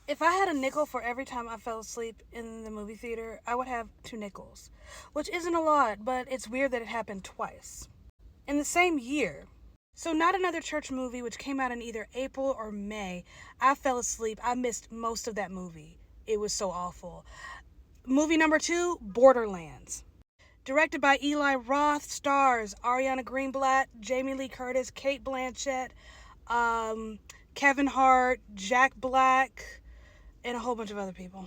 If I had a nickel for every time I fell asleep in the movie theater, I would have 2 nickels, which isn't a lot, but it's weird that it happened twice in the same year. So Not Another Church movie, which came out in either April or May, I fell asleep. I missed most of that movie. It was so awful. Movie number 2, Borderlands. Directed by Eli Roth, stars Ariana Greenblatt, Jamie Lee Curtis, Cate Blanchett, Kevin Hart, Jack Black, and a whole bunch of other people.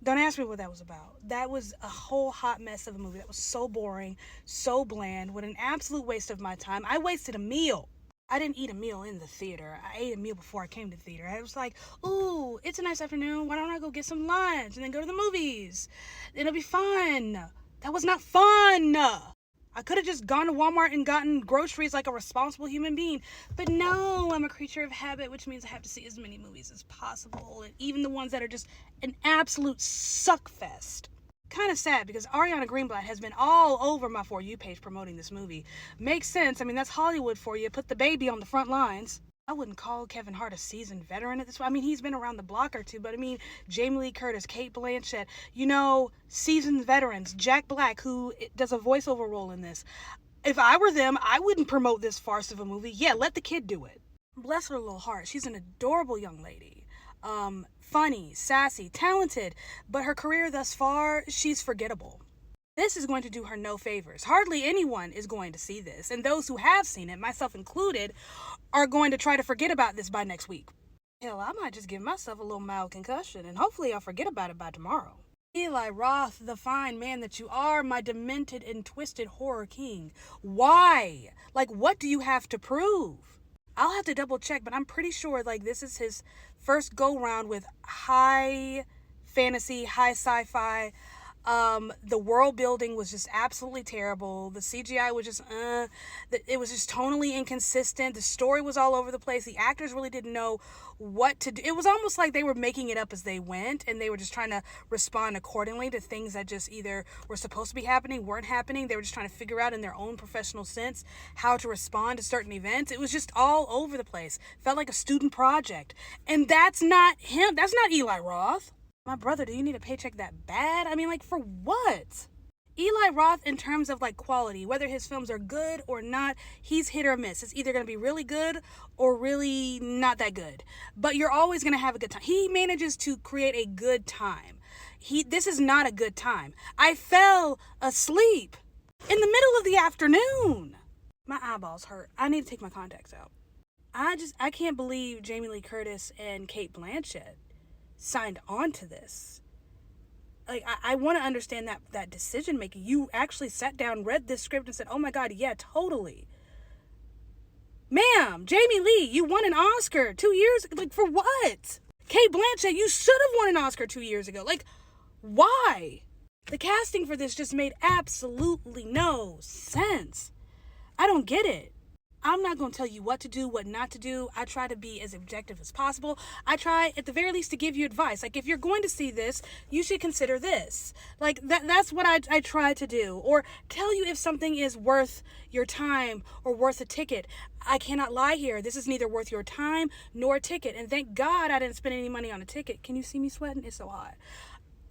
Don't ask me what that was about. That was a whole hot mess of a movie. That was so boring, so bland, with an absolute waste of my time. I wasted a meal. I didn't eat a meal in the theater. I ate a meal before I came to the theater. I was like, ooh, it's a nice afternoon. Why don't I go get some lunch and then go to the movies? It'll be fun. That was not fun. I could have just gone to Walmart and gotten groceries like a responsible human being. But no, I'm a creature of habit, which means I have to see as many movies as possible. And even the ones that are just an absolute suckfest. Kind of sad because Ariana Greenblatt has been all over my For You page promoting this movie. Makes sense. I mean, that's Hollywood for you. Put the baby on the front lines. I wouldn't call Kevin Hart a seasoned veteran at this point. I mean, he's been around the block or two, but I mean, Jamie Lee Curtis, Cate Blanchett, seasoned veterans, Jack Black, who does a voiceover role in this. If I were them, I wouldn't promote this farce of a movie. Yeah, let the kid do it. Bless her little heart. She's an adorable young lady. Funny, sassy, talented, but her career thus far, she's forgettable. This is going to do her no favors. Hardly anyone is going to see this, and those who have seen it, myself included, are going to try to forget about this by next week. Hell, I might just give myself a little mild concussion, and hopefully I'll forget about it by tomorrow. Eli Roth, the fine man that you are, my demented and twisted horror king. Why? Like, what do you have to prove? I'll have to double check, but I'm pretty sure, this is his first go-round with high fantasy, high sci-fi. The world building was just absolutely terrible. The CGI was just, it was just tonally inconsistent. The story was all over the place. The actors really didn't know what to do. It was almost like they were making it up as they went, and they were just trying to respond accordingly to things that just either were supposed to be happening, weren't happening. They were just trying to figure out in their own professional sense how to respond to certain events. It was just all over the place. Felt like a student project. And that's not him. That's not Eli Roth. My brother, do you need a paycheck that bad? I mean, for what? Eli Roth, in terms of quality, whether his films are good or not, he's hit or miss. It's either going to be really good or really not that good. But you're always going to have a good time. He manages to create a good time. This is not a good time. I fell asleep in the middle of the afternoon. My eyeballs hurt. I need to take my contacts out. I can't believe Jamie Lee Curtis and Cate Blanchett signed on to this. I want to understand that decision making. You actually sat down, read this script, and said, oh my God, yeah, totally. Ma'am, Jamie Lee, you won an Oscar 2 years ago. For what? Cate Blanchett, you should have won an Oscar 2 years ago. Why? The casting for this just made absolutely no sense. I don't get it. I'm not going to tell you what to do, what not to do. I try to be as objective as possible. I try, at the very least, to give you advice. If you're going to see this, you should consider this. That's what I try to do. Or tell you if something is worth your time or worth a ticket. I cannot lie here. This is neither worth your time nor a ticket. And thank God I didn't spend any money on a ticket. Can you see me sweating? It's so hot.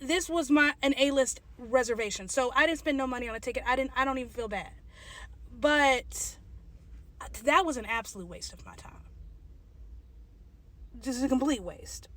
This was an A-list reservation. So I didn't spend no money on a ticket. I don't even feel bad. But that was an absolute waste of my time. Just a complete waste.